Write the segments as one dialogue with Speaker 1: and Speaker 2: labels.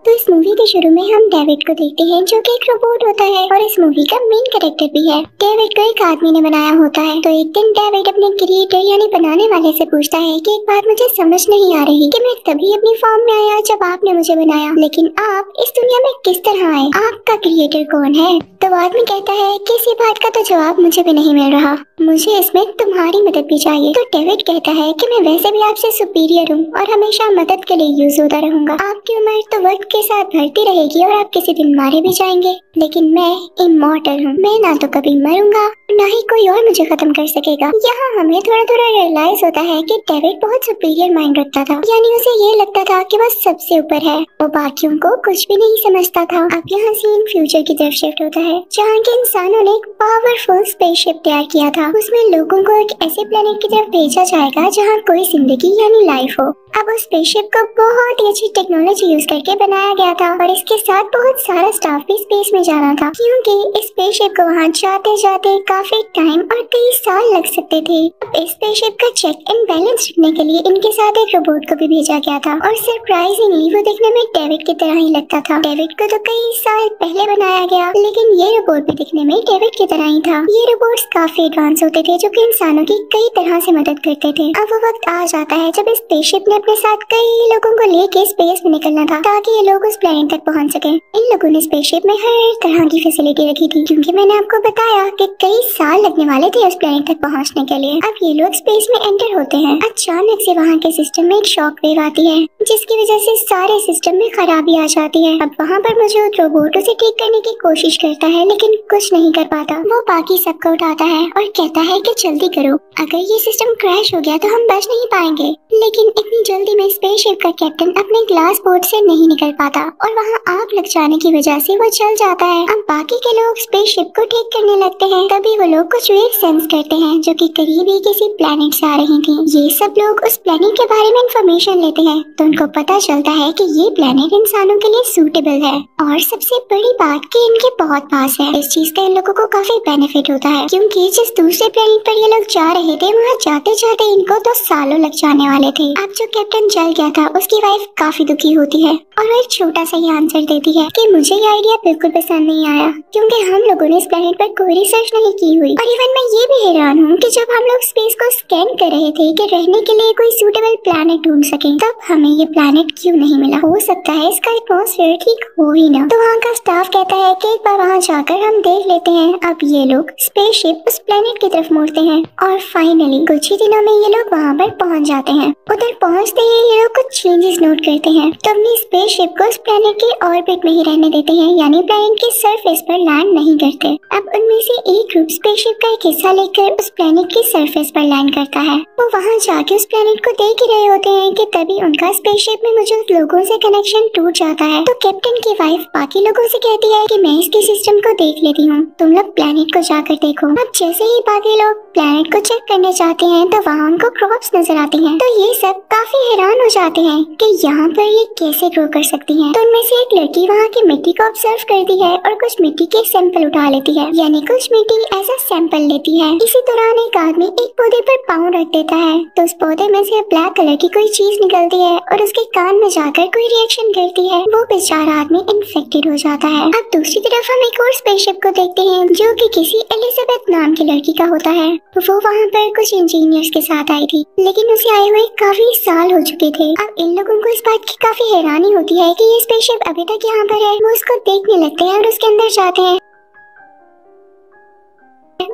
Speaker 1: तो इस मूवी के शुरू में हम डेविड को देखते हैं जो कि एक रोबोट होता है और इस मूवी का मेन कैरेक्टर भी है। डेविड को एक आदमी ने बनाया होता है। तो एक दिन डेविड अपने क्रिएटर यानी बनाने वाले से पूछता है कि एक बात मुझे समझ नहीं आ रही कि मैं तभी अपनी फॉर्म में आया जब आपने मुझे बनाया, लेकिन आप इस दुनिया में किस तरह आए, आपका क्रिएटर कौन है। तो आदमी कहता है कि इसी बात का तो जवाब मुझे भी नहीं मिल रहा, मुझे इसमें तुम्हारी मदद भी चाहिए। तो डेविड कहता है कि मैं वैसे भी आपसे सुपीरियर हूँ और हमेशा मदद के लिए यूज होता रहूंगा। आपकी उम्र तो वक्त के साथ बढ़ती रहेगी और आप किसी दिन मारे भी जाएंगे, लेकिन मैं इमॉर्टल हूँ। मैं ना तो कभी मरूंगा ना ही कोई और मुझे खत्म कर सकेगा। यहाँ हमें थोड़ा थोड़ा रियलाइज होता है कि डेविड बहुत सुपीरियर माइंड रखता था, यानी उसे ये लगता था कि वह सबसे ऊपर है, वो बाकियों को कुछ भी नहीं समझता था। अब यहाँ सीन फ्यूचर की तरफ शिफ्ट होता है जहाँ के इंसानों ने एक पावरफुल स्पेसशिप तैयार किया था। उसमें लोगों को एक ऐसे प्लेनेट की तरफ भेजा जाएगा जहाँ कोई जिंदगी यानी लाइफ हो। अब उस स्पेसशिप को बहुत ही अच्छी टेक्नोलॉजी यूज करके बनाया गया था और इसके साथ बहुत सारा स्टाफ भी स्पेस में जाना था, क्योंकि इस स्पेसशिप को वहाँ जाते जाते काफी टाइम और कई साल लग सकते थे। अब इस स्पेसशिप का चेक एंड बैलेंस रखने के लिए इनके साथ एक रोबोट को भी भेजा गया था और सरप्राइजिंगली वो देखने में डेविड की तरह ही लगता था। डेविड को तो कई साल पहले बनाया गया, लेकिन ये रोबोट भी दिखने में डेविड की तरह ही था। ये रोबोट्स काफी एडवांस होते थे जो कि इंसानों की कई तरह से मदद करते थे। अब वो वक्त आ जाता है जब इस स्पेसशिप ने अपने साथ कई लोगों को लेके स्पेस में निकलना था ताकि ये लोग उस प्लेनेट तक पहुंच सके। इन लोगों ने स्पेसशिप में हर तरह की फैसिलिटी रखी थी, क्योंकि मैंने आपको बताया कि कई साल लगने वाले थे उस प्लेनेट तक पहुंचने के लिए। अब ये लोग स्पेस में एंटर होते हैं। अचानक से वहाँ के सिस्टम में एक शॉक वेव आती है जिसकी वजह से सारे सिस्टम में खराबी आ जाती है। अब वहाँ पर मौजूद रोबोट उसे ठीक करने की कोशिश करता है, लेकिन कुछ नहीं कर पाता। वो बाकी सबको उठाता है और कहता है कि जल्दी करो, अगर ये सिस्टम क्रैश हो गया तो हम बच नहीं पाएंगे। लेकिन इतनी जल्दी में स्पेसशिप का कैप्टन अपने ग्लास बोर्ड से नहीं निकल पाता और वहाँ आग लग जाने की वजह से वो जल जाता है। अब बाकी के लोग स्पेसशिप को ठीक करने लगते हैं। तभी वो लोग कुछ वेव सेंस करते हैं जो कि करीब ही किसी प्लेनेट से आ रही थी। ये सब लोग उस प्लेनेट के बारे में इंफॉर्मेशन लेते हैं तो उनको पता चलता है कि ये प्लेनेट इंसानों के लिए सूटेबल है और सबसे बड़ी बात कि इनके बहुत पास है। इस चीज का इन लोगों को काफी बेनिफिट होता है, क्योंकि जिस दूसरे प्लेनेट पर ये लोग जा रहे थे वहाँ जाते जाते इनको तो सालों लग जाने वाले थे। अब जो कैप्टन जल गया था उसकी वाइफ काफी दुखी होती है और वो एक छोटा सा ही आंसर देती है कि मुझे ये आइडिया बिल्कुल पसंद नहीं आया, क्योंकि हम लोगों ने इस प्लेनेट पर कोई रिसर्च नहीं की हुई। और इवन मैं ये भी हैरान हूँ कि जब हम लोग स्पेस को स्कैन कर रहे थे कि रहने के लिए कोई सूटेबल प्लेनेट ढूंढ सके, तब हमें ये प्लेनेट क्यों नहीं मिला। हो सकता है इसका एटमॉस्फेयर ठीक हो ही ना। तो वहाँ का स्टाफ कहता है कि एक बार वहाँ जाकर हम देख लेते हैं। अब ये लोग स्पेसशिप उस प्लेनेट की तरफ मोड़ते हैं और फाइनली कुछ ही दिनों में ये लोग वहाँ पर पहुँच जाते हैं। उधर पहुँचते ही ये लोग कुछ चेंजेस नोट करते हैं तो अपनी स्पेसशिप को उस प्लेनेट के ऑर्बिट में ही रहने देते हैं, यानी प्लेनेट के सरफेस पर लैंड नहीं करते। अब उनमें से एक ग्रुप स्पेसशिप का एक हिस्सा लेकर उस प्लेनेट के सरफेस पर लैंड करता है। वो वहाँ जाके उस प्लेनेट को देख ही रहे होते हैं कि तभी उनका स्पेसशिप में मौजूद लोगों से कनेक्शन टूट जाता है। तो कैप्टन की वाइफ बाकी लोगों से कहती है कि मैं इसके सिस्टम को देख लेती हूँ, तुम लोग प्लेनेट को जाकर देखो। अब जैसे ही बाकी लोग प्लेनेट को चेक करने जाते हैं तो वहाँ उनको क्रॉप्स नजर आती हैं। तो ये सब काफी हैरान हो जाते हैं कि यहाँ पर ये कैसे ग्रो कर सकती हैं। तो उनमें से एक लड़की वहाँ की मिट्टी को ऑब्जर्व करती है और कुछ मिट्टी के सैंपल उठा लेती है, यानी कुछ मिट्टी ऐसा सैंपल लेती है। इसी दौरान एक आदमी एक पौधे पर पाँव रख देता है तो उस पौधे में से ब्लैक कलर की कोई चीज निकलती है और उसके कान में जाकर कोई रिएक्शन करती है। वो बेचारा आदमी इन्फेक्टेड हो जाता है। अब दूसरी तरफ हम एक और स्पेसशिप को देखते हैं जो कि किसी एलिजाबेथ नाम की लड़की का होता है। वो वहाँ पर कुछ इंजीनियर्स के साथ आई थी, लेकिन उसे आए हुए काफी साल हो चुके थे। अब इन लोगों को इस बात की काफी हैरानी होती है कि ये स्पेसशिप अभी तक यहाँ पर है। वो उसको देखने लगते हैं और उसके अंदर जाते हैं।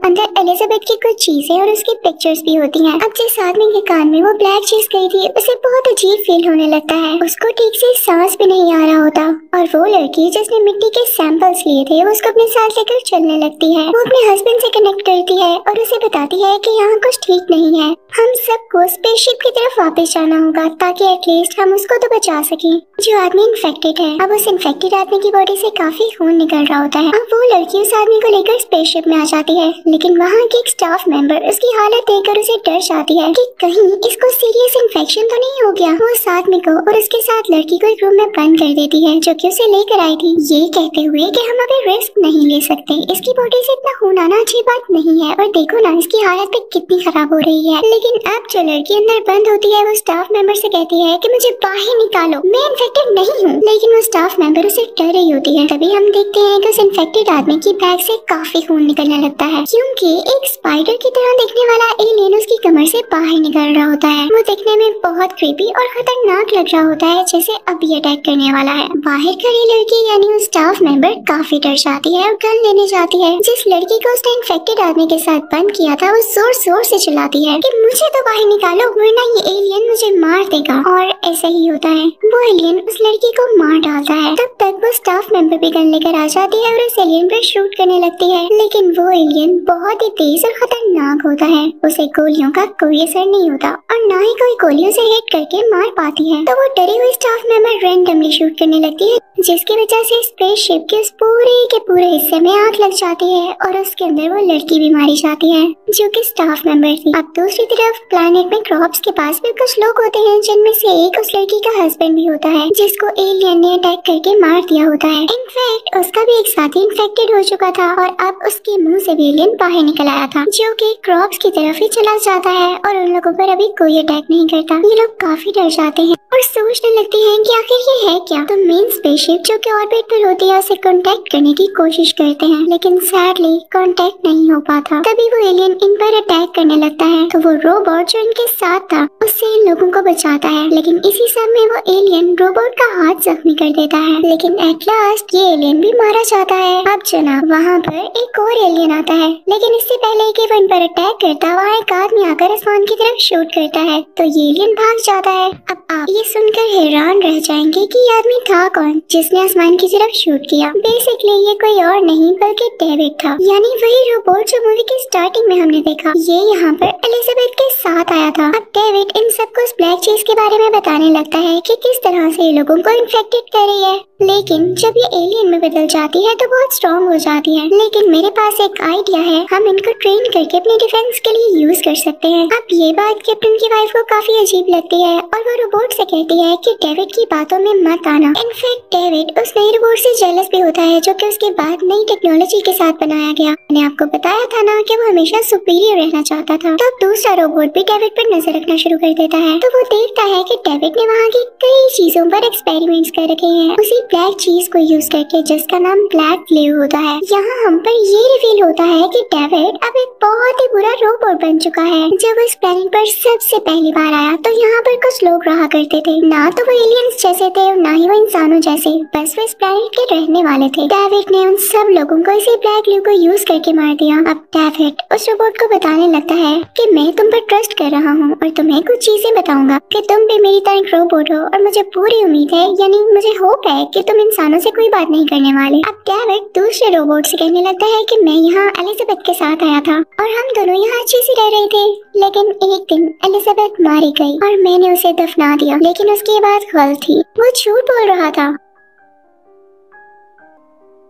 Speaker 1: अंदर एलिजाबेथ की कुछ चीजें और उसकी पिक्चर्स भी होती हैं। अब जिस आदमी के कान में वो ब्लैक चीज गई थी उसे बहुत अजीब फील होने लगता है, उसको ठीक से सांस भी नहीं आ रहा होता। और वो लड़की जिसने मिट्टी के सैंपल्स लिए थे वो उसको अपने साथ लेकर चलने लगती है। वो अपने हस्बैंड से कनेक्ट करती है और उसे बताती है कि यहाँ कुछ ठीक नहीं है, हम सबको स्पेसशिप की तरफ वापस जाना होगा ताकि एटलीस्ट हम उसको तो बचा सके। जो आदमी इन्फेक्टेड है, अब उस इन्फेक्टेड आदमी की बॉडी से काफी खून निकल रहा होता है। अब वो लड़की उस आदमी को लेकर स्पेसशिप में आ जाती है, लेकिन वहाँ के एक स्टाफ मेंबर उसकी हालत देखकर उसे डर जाती है कि कहीं इसको सीरियस इन्फेक्शन तो नहीं हो गया। वो साथ में को और उसके साथ लड़की को एक रूम में बंद कर देती है जो कि उसे लेकर आई थी, ये कहते हुए कि हम अभी रिस्क नहीं ले सकते, इसकी बॉडी से इतना खून आना अच्छी बात नहीं है और देखो ना इसकी हालत भी कितनी खराब हो रही है। लेकिन अब जो लड़की अंदर बंद होती है वो स्टाफ मेंबर से कहती है कि मुझे बाहर निकालो, मैं इन्फेक्टेड नहीं हूँ। लेकिन वो स्टाफ मेंबर उसे डर रही होती है। तभी हम देखते हैं कि उस इन्फेक्टेड आदमी की बैग से काफी खून निकलने लगता है क्योंकि एक स्पाइडर की तरह दिखने वाला एलियन उसकी कमर से बाहर निकल रहा होता है। वो दिखने में बहुत क्रीपी और खतरनाक लग रहा होता है, जैसे अभी अटैक करने वाला है। बाहर खड़ी लड़की यानी वो स्टाफ मेंबर काफी डर जाती है और गन लेने जाती है। जिस लड़की को उसने इन्फेक्टेड आदमी के साथ बंद किया था वो जोर जोर से चिल्लाती है कि मुझे तो बाहर निकालो वरना ये एलियन मुझे मार देगा। और ऐसा ही होता है, वो एलियन उस लड़की को मार डालता है। तब तक वो स्टाफ मेंबर भी गन लेकर आ जाती है और उस एलियन पर शूट करने लगती है। लेकिन वो एलियन बहुत ही तेज और खतरनाक होता है, उसे गोलियों का कोई असर नहीं होता और न ही कोई गोलियों से हिट करके मार पाती है। तो वो डरी हुई स्टाफ मेंबर रैंडमली शूट करने लगती है जिसकी वजह से स्पेसशिप के उस पूरे हिस्से में आग लग जाती है और उसके अंदर वो लड़की भी मारी जाती है जो कि स्टाफ मेंबर थी। अब दूसरी तरफ प्लैनेट में क्रॉप्स के पास भी कुछ लोग होते हैं जिनमें से एक उस लड़की का हस्बैंड भी होता है जिसको एलियन ने अटैक करके मार दिया होता है। इनफैक्ट उसका भी एक साथी इन्फेक्टेड हो चुका था और अब उसके मुंह से भी एलियन बाहर निकल आया था जो कि क्रॉप्स की तरफ ही चला जाता है और उन लोगों पर अभी कोई अटैक नहीं करता। ये लोग काफी डर जाते हैं और सोचने लगते हैं कि आखिर ये है क्या। तो मेन स्पेसशिप जो कि ऑर्बिट पर होती है उसे कांटेक्ट करने की कोशिश करते हैं लेकिन सैडली कांटेक्ट नहीं हो पाता। तभी वो एलियन इन पर अटैक करने लगता है तो वो रोबोट जो इनके साथ था उससे इन लोगों को बचाता है। लेकिन इसी समय वो एलियन रोबोट का हाथ जख्मी कर देता है। लेकिन एट लास्ट ये एलियन भी मारा जाता है। अब जनाब वहाँ पर एक और एलियन आता है लेकिन इससे पहले कि वो इन पर अटैक करता वहाँ एक आदमी आकर आसमान की तरफ शूट करता है तो ये एलियन भाग जाता है। अब आप ये सुनकर हैरान रह जाएंगे कि ये आदमी था कौन जिसने आसमान की तरफ शूट किया। बेसिकली ये कोई और नहीं बल्कि डेविड था, यानी वही रोबोट जो मूवी की स्टार्टिंग में हमने देखा। ये यहाँ पर एलिजाबेथ के साथ आया था। अब डेविड इन सबको उस ब्लैक चीज के बारे में बताने लगता है कि किस तरह से लोगों को इन्फेक्टेड कर रही है। लेकिन जब ये एलियन में बदल जाती है तो बहुत स्ट्रॉन्ग हो जाती है। लेकिन मेरे पास एक आइडिया है, हम इनको ट्रेन करके अपने डिफेंस के लिए यूज कर सकते हैं। अब ये बात कैप्टन की वाइफ को काफी अजीब लगती है और वो रोबोट से कहती है कि डेविड की बातों में मत आना। इनफैक्ट डेविड उस नई रोबोट से जेलस भी होता है जो कि उसके बाद नई टेक्नोलॉजी के साथ बनाया गया। मैंने आपको बताया था ना कि वो हमेशा सुपीरियर रहना चाहता था। तब दूसरा रोबोट भी डेविड पर नजर रखना शुरू कर देता है तो वो देखता है कि डेविड ने वहाँ की कई चीजों पर एक्सपेरिमेंट्स कर रखे हैं उसी ब्लैक चीज को यूज करके जिसका नाम ब्लैक फ्लेव होता है। यहाँ हम पर ये रिवील होता है कि डेविड अब एक बहुत ही बुरा रोबोट बन चुका है। जब इस प्लेनेट पर सबसे पहली बार आया तो यहाँ पर कुछ लोग रहा करते थे, ना तो वो एलियंस जैसे थे और ना ही वो इंसानों जैसे, बस वो इस प्लेनेट के रहने वाले थे। डेविड ने उन सब लोगों को इसी ब्लैक ग्लू को यूज करके मार दिया। अब डेविड उस रोबोट को बताने लगता है कि मैं तुम पर ट्रस्ट कर रहा हूँ और तुम्हें कुछ चीजें बताऊंगा कि तुम भी मेरी तरह एक रोबोट हो और मुझे पूरी उम्मीद है, यानी मुझे होप है कि तुम इंसानों से कोई बात नहीं करने वाले। अब डेविड दूसरे रोबोट से कहने लगता है कि मैं यहाँ एलिजाबेथ के साथ आया था और हम दोनों यहाँ अच्छे से रह रहे थे, लेकिन एक दिन एलिजाबेथ मारी गई और मैंने उसे दफना दिया। लेकिन उसकी बात गलत थी, वो झूठ बोल रहा था।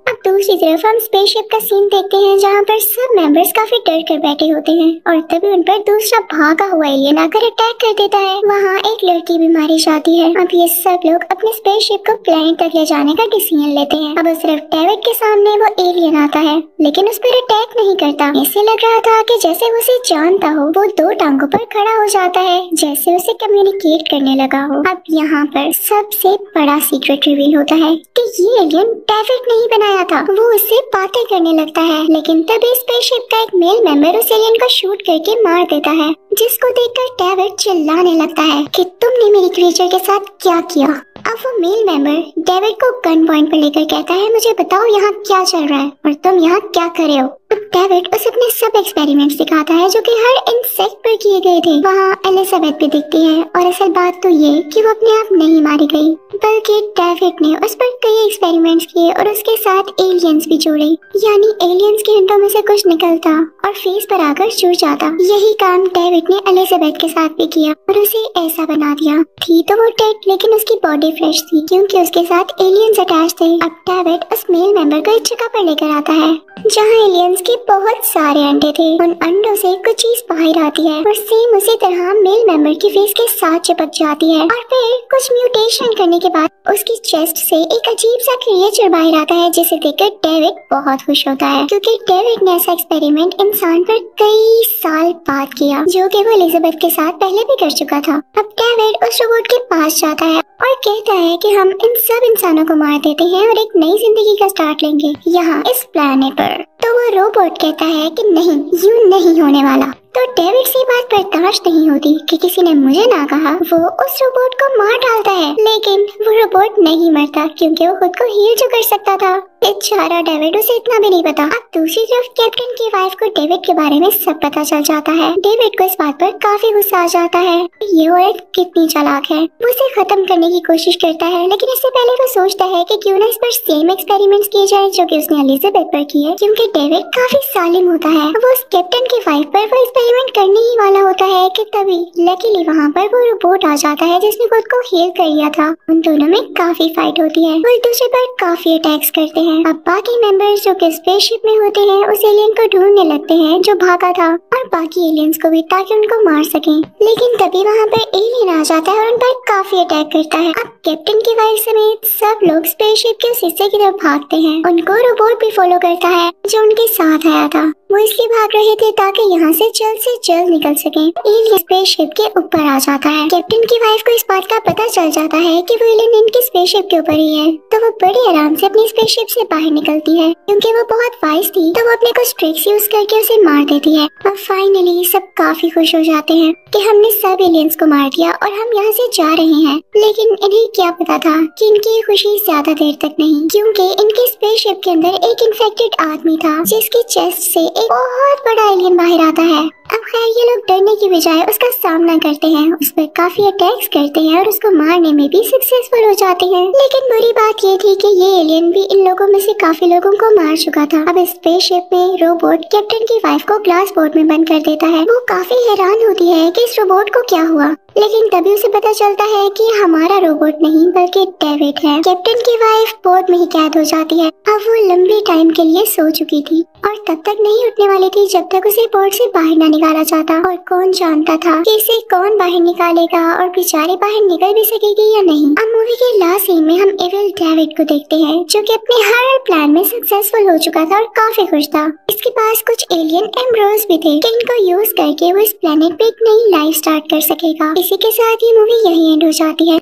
Speaker 1: अब दूसरी तरफ हम स्पेसशिप का सीन देखते हैं जहाँ पर सब मेंबर्स काफी डर कर बैठे होते हैं और तभी उन पर दूसरा भागा हुआ एलियन आकर अटैक कर देता है। वहाँ एक लड़की भी मारी जाती है। अब ये सब लोग अपने स्पेसशिप को प्लेनेट तक ले जाने का डिसीजन लेते हैं। अब सिर्फ डेविड के सामने वो एलियन आता है लेकिन उस पर अटैक नहीं करता। ऐसे लग रहा था कि जैसे वो उसे जानता हो। वो दो टांगों पर खड़ा हो जाता है जैसे उसे कम्युनिकेट करने लगा हो। अब यहाँ पर सबसे बड़ा सीक्रेट रिवील होता है कि ये एलियन डेविड नहीं बनाया था, वो उससे बातें करने लगता है। लेकिन तभी स्पेसशिप का एक मेल मेंबर उस एलियन को शूट करके मार देता है, जिसको देखकर डेविड चिल्लाने लगता है कि तुमने मेरी क्रीचर के साथ क्या किया। अब वो मेल मेंबर डेविड को गन पॉइंट पर लेकर कहता है मुझे बताओ यहाँ क्या चल रहा है और तुम यहाँ क्या कर रहे हो। अब डेविड उसे अपने सब एक्सपेरिमेंट्स दिखाता है जो कि हर इंसेक्ट पर किए गए थे। वहाँ एलिजाबेथ भी दिखती है और असल बात तो ये कि वो अपने आप नहीं मारी गई बल्कि डेविड ने उस पर कई एक्सपेरिमेंट्स किए और उसके साथ एलियंस भी जोड़े, यानी एलियंस के अंडों में से कुछ निकलता और फेस पर आकर जुड़ जाता। यही काम डेविड ने एलिजाबेथ के साथ भी किया और उसे ऐसा बना दिया। थी तो वो डेड लेकिन उसकी बॉडी फ्रेश थी क्योंकि उसके साथ एलियंस अटैच थे। अब डेविड उस मेल मेंबर को एक जगह पर लेकर आता है जहाँ एलियंस के बहुत सारे अंडे थे। उन अंडों से कुछ चीज बाहर आती है और सेम उसी तरह मेल मेंबर की फेस के साथ चिपक जाती है और फिर कुछ म्यूटेशन करने के बाद उसकी चेस्ट से एक अजीब सा क्रिएचर बाहर आता है, जिसे देखकर डेविड बहुत खुश होता है क्योंकि डेविड ने ऐसा एक्सपेरिमेंट इंसान पर कई साल बाद किया जो कि वो एलिजाबेथ के साथ पहले भी कर चुका था। अब डेविड उस रोबोट के पास जाता है और कहता है कि हम इन सब इंसानों को मार देते हैं और एक नई जिंदगी का स्टार्ट लेंगे यहाँ इस प्लेनेट पर। तो वो रोबोट कहता है कि नहीं, यूं नहीं होने वाला। तो डेविड से बात बर्दाश्त नहीं होती कि किसी ने मुझे ना कहा। वो उस रोबोट को मार डालता है, लेकिन वो रोबोट नहीं मरता क्योंकि वो खुद को हील जो कर सकता था। बेचारा डेविड, उसे इतना भी नहीं पता। अब दूसरी तरफ कैप्टन की वाइफ को डेविड के बारे में सब पता चल जाता है। डेविड को इस बात पर काफी गुस्सा आ जाता है। ये औरत कितनी चालाक है। वो उसे खत्म करने की कोशिश करता है, लेकिन इससे पहले वो सोचता है कि क्यों ना इस पर सेम एक्सपेरिमेंट्स किए जाए जो कि उसने एलिजाबेथ पर किए, क्योंकि डेविड काफी सालिम होता है। वो उस कैप्टन की वाइफ पर वो एक्सपेरिमेंट करने ही वाला होता है कि तभी लकीली वहाँ पर वो रोबोट आ जाता है जिसने खुद को हील कर लिया था। उन दोनों में काफी फाइट होती है, वो एक दूसरे पर काफी अटैक्स करते हैं। अब बाकी मेंबर्स जो कि स्पेसशिप में होते हैं उस एलियन को ढूंढने लगते हैं जो भागा था, और बाकी एलियंस को भी, ताकि उनको मार सकें। लेकिन तभी वहाँ पर एलियन आ जाता है और उन पर काफी अटैक करता है। अब कैप्टन की वाइफ समेत सब लोग स्पेसशिप के उस हिस्से की तरफ भागते हैं। उनको रोबोट भी फॉलो करता है जो उनके साथ आया था। वो इसलिए भाग रहे थे ताकि यहाँ से जल्द निकल सकें। एलियन स्पेसशिप के ऊपर आ जाता है। कैप्टन की वाइफ को इस बात का पता चल जाता है कि वो एलियन इनकी स्पेसशिप के ऊपर ही है, तो वो बड़े आराम से अपनी स्पेसशिप से बाहर निकलती है। क्योंकि वो बहुत वाइज थी तो वो अपने कुछ ट्रिक्स यूज करके उसे मार देती है। और फाइनली सब काफी खुश हो जाते हैं कि हमने सब एलियंस को मार दिया और हम यहाँ से जा रहे हैं। लेकिन इन्हें क्या पता था कि इनकी खुशी ज्यादा देर तक नहीं, क्योंकि इनके स्पेसशिप के अंदर एक इन्फेक्टेड आदमी था जिसकी चेस्ट से एक बहुत बड़ा एलियन बाहर आता है। अब खैर ये लोग डरने की बजाय उसका सामना करते हैं, उस पर काफी अटैक्स करते हैं और उसको मारने में भी सक्सेसफुल हो जाते हैं। लेकिन बुरी बात ये थी कि ये एलियन भी इन लोगों में से काफी लोगों को मार चुका था। अब स्पेसशिप में रोबोट कैप्टन की वाइफ को ग्लास बोर्ड में बंद कर देता है। वो काफी हैरान होती है कि इस रोबोट को क्या हुआ, लेकिन तभी उसे पता चलता है कि हमारा रोबोट नहीं बल्कि डेविड है। कैप्टन की वाइफ बोर्ड में ही कैद हो जाती है। अब वो लंबे टाइम के लिए सो चुकी थी और तब तक नहीं उठने वाली थी जब तक उसे बोर्ड से बाहर न निकाला जाता। और कौन जानता था कि इसे कौन बाहर निकालेगा और बेचारे बाहर निकल भी सकेगी या नहीं। अब मूवी के लास्ट सीन में हम एविल डेविड को देखते हैं जो कि अपने हर प्लान में सक्सेसफुल हो चुका था और काफी खुश था। इसके पास कुछ एलियन एम्ब्रोस भी थे जिनको यूज करके वो इस प्लेनेट पे एक नई लाइफ स्टार्ट कर सकेगा। इसी के साथ ये मूवी यही एंड हो जाती है।